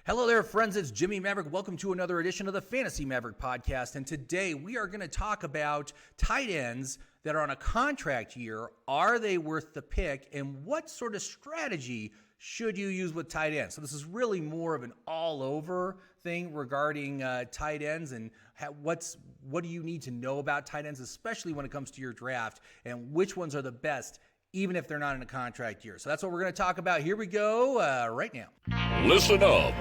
Hello there, friends. It's Jimmy Maverick. Welcome to another edition of the Fantasy Maverick podcast. And today we are going to talk about tight ends that are on a contract year. Are they worth the pick? And what sort of strategy should you use with tight ends? So this is really more of an all-over thing regarding tight ends and what do you need to know about tight ends, especially when it comes to your draft, and which ones are the best, even if they're not in a contract year. So that's what we're going to talk about. Here we go right now. Listen up.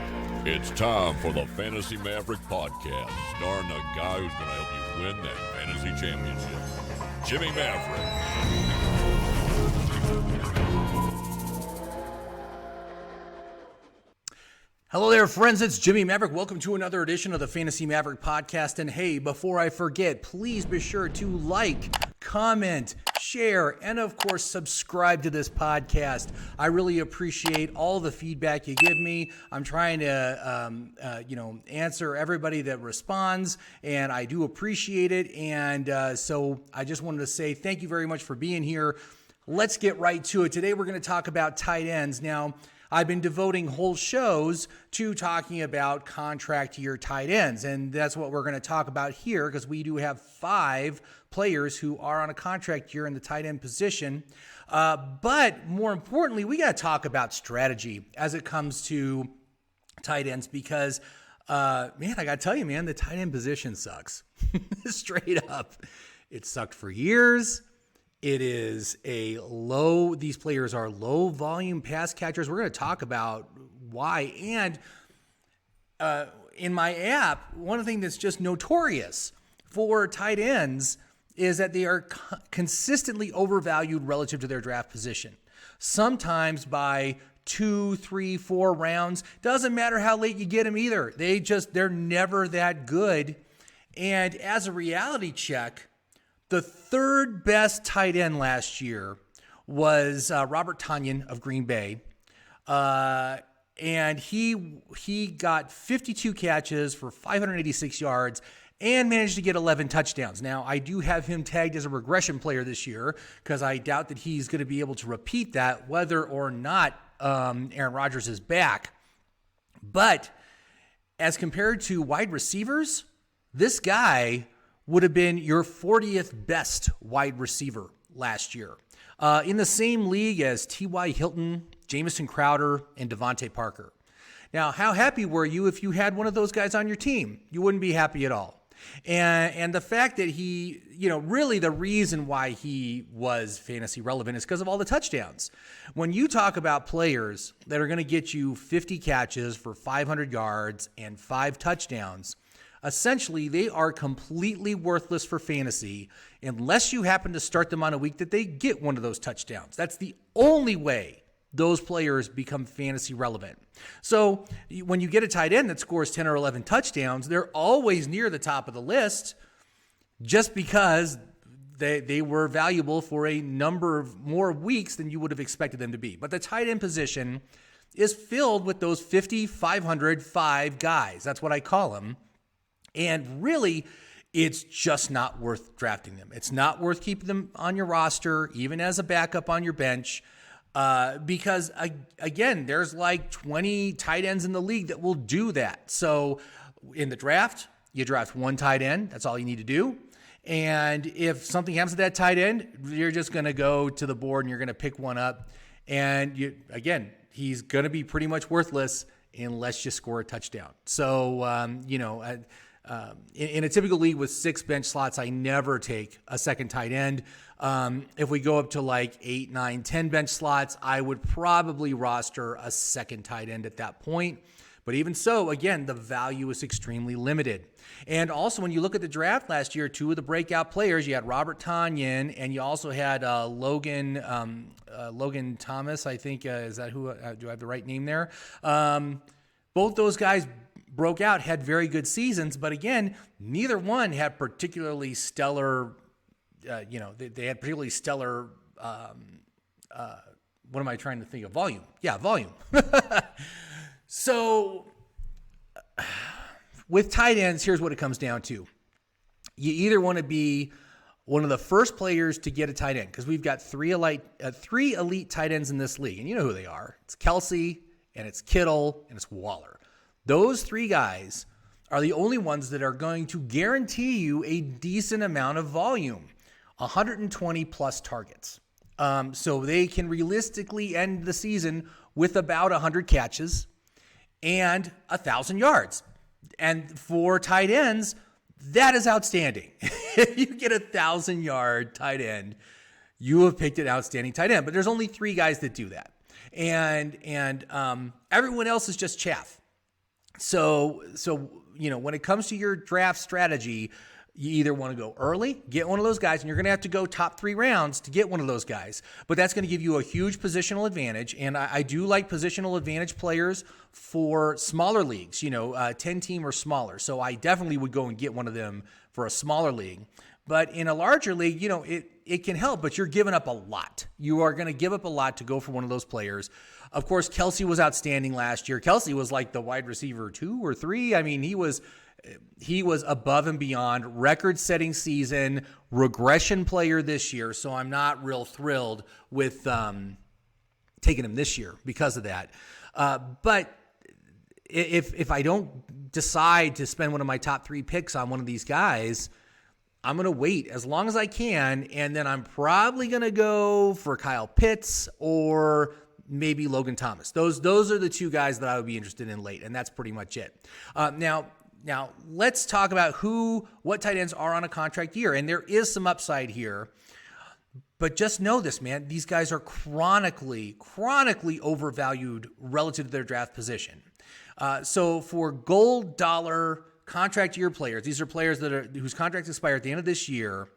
It's time for the Fantasy Maverick podcast, starring the guy who's going to help you win that fantasy championship, Jimmy Maverick. Hello there, friends. It's Jimmy Maverick. Welcome to another edition of the Fantasy Maverick podcast. And hey, before I forget, please be sure to like, comment, share, and of course, subscribe to this podcast. I really appreciate all the feedback you give me. I'm trying to, answer everybody that responds, and I do appreciate it. And so I just wanted to say thank you very much for being here. Let's get right to it. Today, we're going to talk about tight ends. Now, I've been devoting whole shows to talking about contract year tight ends, and that's what we're going to talk about here because we do have 5 players who are on a contract year in the tight end position. But more importantly, we got to talk about strategy as it comes to tight ends because, I got to tell you, man, the tight end position sucks. Straight up. It sucked for years. It is these players are low volume pass catchers. We're going to talk about why. And in my app, one thing that's just notorious for tight ends is that they are consistently overvalued relative to their draft position. Sometimes by 2, 3, 4 rounds. Doesn't matter how late you get them either. They're never that good. And as a reality check, the third best tight end last year was Robert Tonyan of Green Bay. And he got 52 catches for 586 yards and managed to get 11 touchdowns. Now, I do have him tagged as a regression player this year because I doubt that he's going to be able to repeat that whether or not Aaron Rodgers is back. But as compared to wide receivers, this guy would have been your 40th best wide receiver last year. In the same league as T.Y. Hilton, Jamison Crowder, and Devontae Parker. Now, how happy were you if you had one of those guys on your team? You wouldn't be happy at all. And the fact that he, really the reason why he was fantasy relevant is because of all the touchdowns. When you talk about players that are going to get you 50 catches for 500 yards and 5 touchdowns, essentially, they are completely worthless for fantasy unless you happen to start them on a week that they get one of those touchdowns. That's the only way those players become fantasy relevant. So when you get a tight end that scores 10 or 11 touchdowns, they're always near the top of the list just because they were valuable for a number of more weeks than you would have expected them to be. But the tight end position is filled with those 50, 500, 5 guys. That's what I call them. And really, it's just not worth drafting them. It's not worth keeping them on your roster, even as a backup on your bench, because, again, there's like 20 tight ends in the league that will do that. So in the draft, you draft one tight end. That's all you need to do. And if something happens to that tight end, you're just going to go to the board and you're going to pick one up. And, he's going to be pretty much worthless unless you score a touchdown. So, in a typical league with 6 bench slots, I never take a second tight end. If we go up to like 8, 9, 10 bench slots, I would probably roster a second tight end at that point. But even so, again, the value is extremely limited. And also, when you look at the draft last year, 2 of the breakout players, you had Robert Tonyan and you also had Logan Thomas, I think. Is that who? Do I have the right name there? Both those guys broke out, had very good seasons, but again, neither one had particularly stellar, they had particularly stellar, what am I trying to think of? Volume. Yeah, volume. So with tight ends, here's what it comes down to. You either want to be one of the first players to get a tight end, because we've got three elite tight ends in this league, and you know who they are. It's Kelce, and it's Kittle, and it's Waller. Those three guys are the only ones that are going to guarantee you a decent amount of volume, 120 plus targets. So they can realistically end the season with about 100 catches and 1,000 yards. And for tight ends, that is outstanding. If you get 1,000-yard tight end, you have picked an outstanding tight end. But there's only three guys that do that. And everyone else is just chaff. So when it comes to your draft strategy, you either want to go early, get one of those guys, and you're going to have to go top 3 rounds to get one of those guys. But that's going to give you a huge positional advantage. And I do like positional advantage players for smaller leagues, 10-team or smaller. So I definitely would go and get one of them for a smaller league. But in a larger league, it can help, but you're giving up a lot. You are going to give up a lot to go for one of those players. Of course, Kelce was outstanding last year. Kelce was like the wide receiver 2 or 3. I mean, he was above and beyond, record-setting season, regression player this year. So I'm not real thrilled with taking him this year because of that. But if I don't decide to spend one of my top 3 picks on one of these guys, I'm going to wait as long as I can, and then I'm probably going to go for Kyle Pitts or maybe Logan Thomas. Those are the 2 guys that I would be interested in late, and that's pretty much it. Now let's talk about what tight ends are on a contract year, and there is some upside here. But just know this, man. These guys are chronically overvalued relative to their draft position. So for gold dollar contract year players, these are players whose contracts expire at the end of this year.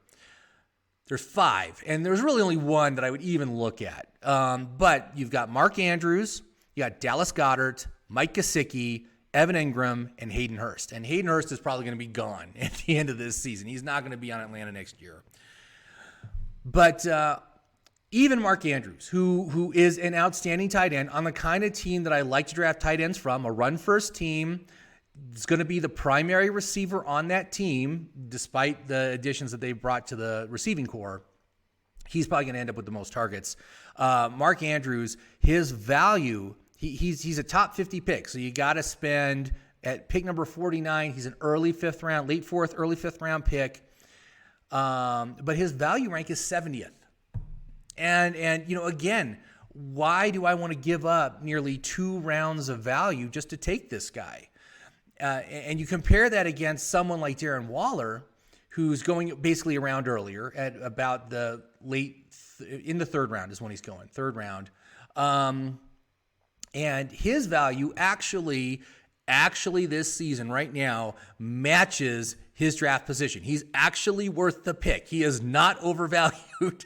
There's 5, and there's really only 1 that I would even look at. But you've got Mark Andrews, you got Dallas Goedert, Mike Gesicki, Evan Ingram, and Hayden Hurst. And Hayden Hurst is probably going to be gone at the end of this season. He's not going to be on Atlanta next year. But even Mark Andrews, who is an outstanding tight end on the kind of team that I like to draft tight ends from, a run-first team, is going to be the primary receiver on that team, despite the additions that they brought to the receiving core. He's probably going to end up with the most targets. Mark Andrews, his value, he's a top 50 pick, so you got to spend at pick number 49. He's an early 5th round, late 4th, early 5th round pick. But his value rank is 70th. And again, why do I want to give up nearly 2 rounds of value just to take this guy? And you compare that against someone like Darren Waller, who's going basically around earlier at about the in the 3rd round is when he's going, 3rd round. And his value actually this season right now matches his draft position. He's actually worth the pick. He is not overvalued.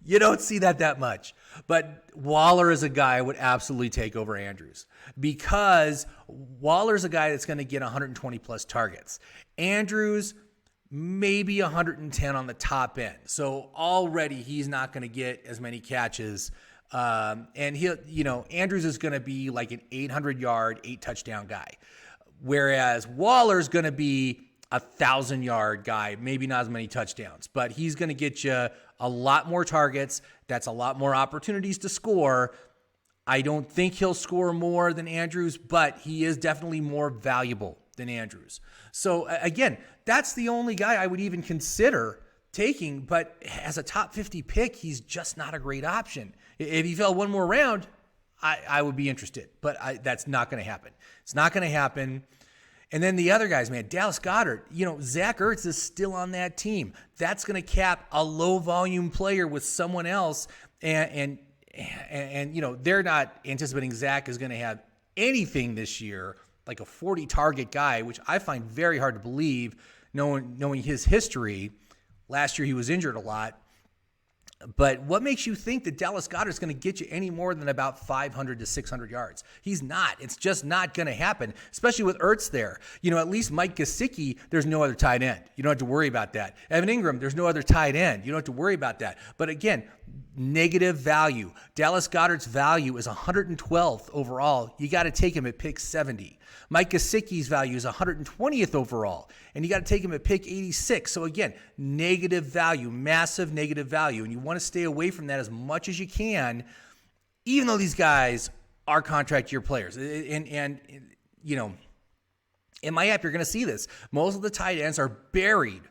You don't see that much. But Waller is a guy I would absolutely take over Andrews because Waller's a guy that's going to get 120 plus targets. Andrews, maybe 110 on the top end. So already he's not going to get as many catches. And Andrews is going to be like an 800-yard, 8-touchdown guy. Whereas Waller's going to be 1,000-yard guy, maybe not as many touchdowns, but he's going to get you a lot more targets. That's a lot more opportunities to score. I don't think he'll score more than Andrews, but he is definitely more valuable than Andrews. So again, that's the only guy I would even consider taking, but as a top 50 pick, he's just not a great option. If he fell one more round, I would be interested, but that's not going to happen. It's not going to happen. And then the other guys, man, Dallas Goedert, Zach Ertz is still on that team. That's going to cap a low volume player with someone else. And they're not anticipating Zach is going to have anything this year, like a 40 target guy, which I find very hard to believe knowing his history. Last year he was injured a lot. But what makes you think that Dallas Goedert is going to get you any more than about 500 to 600 yards? He's not. It's just not going to happen, especially with Ertz there. At least Mike Gesicki, there's no other tight end. You don't have to worry about that. Evan Ingram, there's no other tight end. You don't have to worry about that. But again, negative value. Dallas Goedert's value is 112th overall. You got to take him at pick 70. Mike Gesicki's value is 120th overall, and you got to take him at pick 86. So again, negative value, massive negative value, and you want to stay away from that as much as you can, even though these guys are contract year players. And in my app, you're going to see this. Most of the tight ends are buried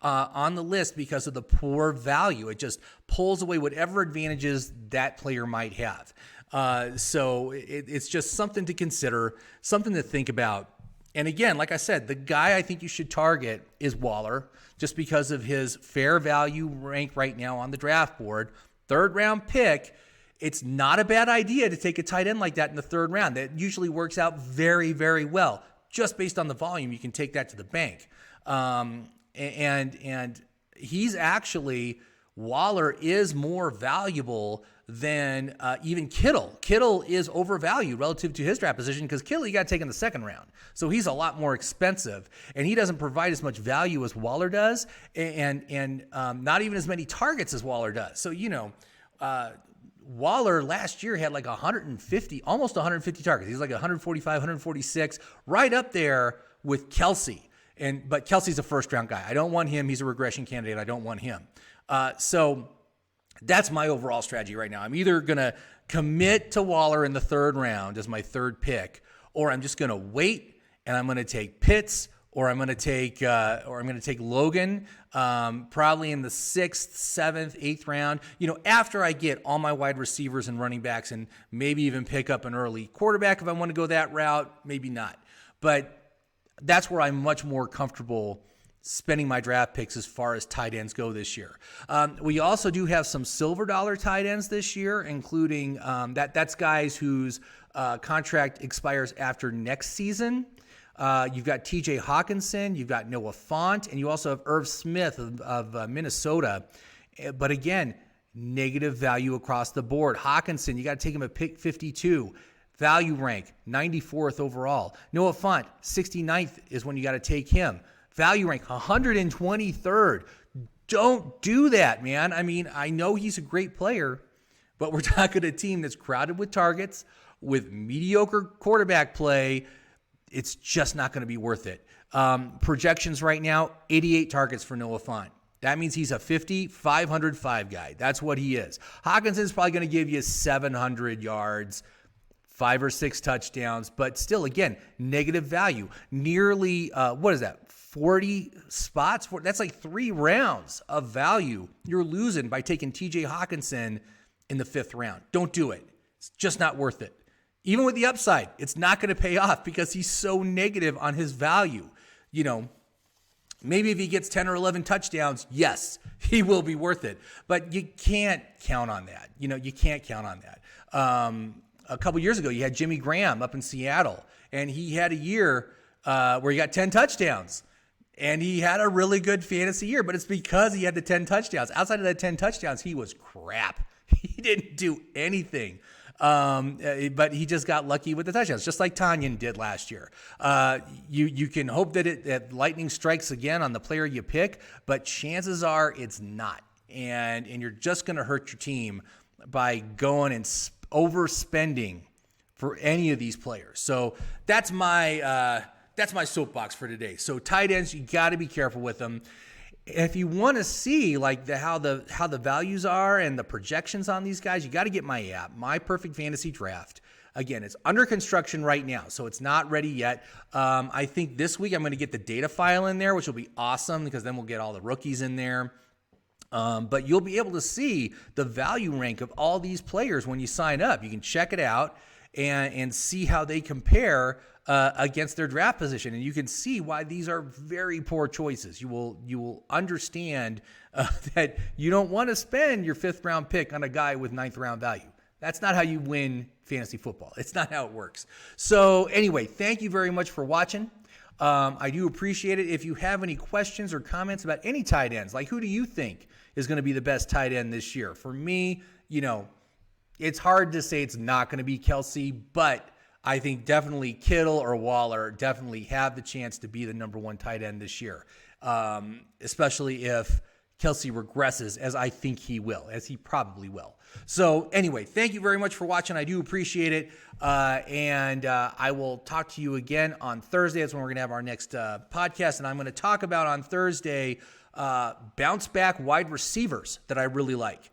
on the list because of the poor value. It just pulls away whatever advantages that player might have. So it's just something to consider, something to think about. And again, like I said, the guy I think you should target is Waller, just because of his fair value rank right now on the draft board. 3rd round pick. It's not a bad idea to take a tight end like that in the 3rd round. That usually works out very, very well. Just based on the volume, you can take that to the bank. And he's actually, Waller is more valuable than even Kittle. Kittle is overvalued relative to his draft position because Kittle, you got to take in the 2nd round. So he's a lot more expensive, and he doesn't provide as much value as Waller does, and not even as many targets as Waller does. So, Waller last year had like 150, almost 150 targets. He's like 145, 146, right up there with Kelce. But Kelce's a 1st round guy. I don't want him. He's a regression candidate. I don't want him. So that's my overall strategy right now. I'm either going to commit to Waller in the 3rd round as my 3rd pick, or I'm just going to wait and I'm going to take Pitts, or I'm going to take Logan, probably in the 6th, 7th, 8th round. After I get all my wide receivers and running backs, and maybe even pick up an early quarterback if I want to go that route. Maybe not, but that's where I'm much more comfortable spending my draft picks as far as tight ends go this year. We also do have some silver dollar tight ends this year, including that's guys whose contract expires after next season. You've got TJ Hawkinson, you've got Noah Fant, and you also have Irv Smith of Minnesota. But again, negative value across the board. Hawkinson, you got to take him at pick 52. Value rank, 94th overall. Noah Fant, 69th is when you got to take him. Value rank, 123rd. Don't do that, man. I mean, I know he's a great player, but we're talking a team that's crowded with targets, with mediocre quarterback play. It's just not going to be worth it. Projections right now, 88 targets for Noah Fant. That means he's a 505 guy. That's what he is. Hawkinson's probably going to give you 700 yards, 5 or 6 touchdowns, but still, again, negative value. Nearly, 40 spots? That's like 3 rounds of value you're losing by taking TJ Hawkinson in the 5th round. Don't do it. It's just not worth it. Even with the upside, it's not going to pay off because he's so negative on his value. Maybe if he gets 10 or 11 touchdowns, yes, he will be worth it. But you can't count on that. You can't count on that. A couple years ago, you had Jimmy Graham up in Seattle, and he had a year where he got 10 touchdowns. And he had a really good fantasy year, but it's because he had the 10 touchdowns. Outside of that 10 touchdowns, he was crap. He didn't do anything. But he just got lucky with the touchdowns, just like Tanyan did last year. You can hope that lightning strikes again on the player you pick, but chances are it's not. And you're just going to hurt your team by going and overspending for any of these players. So that's my soapbox for today. So tight ends, you got to be careful with them. If you want to see like how the values are and the projections on these guys, you got to get my app, My Perfect Fantasy Draft. Again, it's under construction right now, so it's not ready yet. I think this week I'm going to get the data file in there, which will be awesome because then we'll get all the rookies in there. But you'll be able to see the value rank of all these players when you sign up. You can check it out and see how they compare against their draft position, and you can see why these are very poor choices. You will understand that you don't want to spend your 5th round pick on a guy with 9th round value. That's not how you win fantasy football. It's not how it works. So anyway, thank you very much for watching. I do appreciate it. If you have any questions or comments about any tight ends, like who do you think is going to be the best tight end this year? For me, it's hard to say it's not going to be Kelce, but I think definitely Kittle or Waller definitely have the chance to be the number 1 tight end this year, especially if Kelce regresses, as I think he will, as he probably will. So anyway, thank you very much for watching. I do appreciate it. And I will talk to you again on Thursday. That's when we're going to have our next podcast. And I'm going to talk about on Thursday bounce back wide receivers that I really like.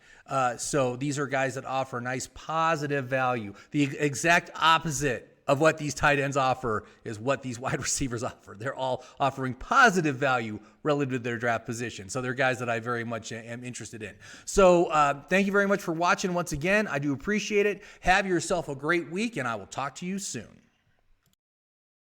So these are guys that offer nice positive value, the exact opposite of what these tight ends offer is what these wide receivers offer. They're all offering positive value relative to their draft position. So they're guys that I very much am interested in. So thank you very much for watching once again. I do appreciate it. Have yourself a great week, and I will talk to you soon.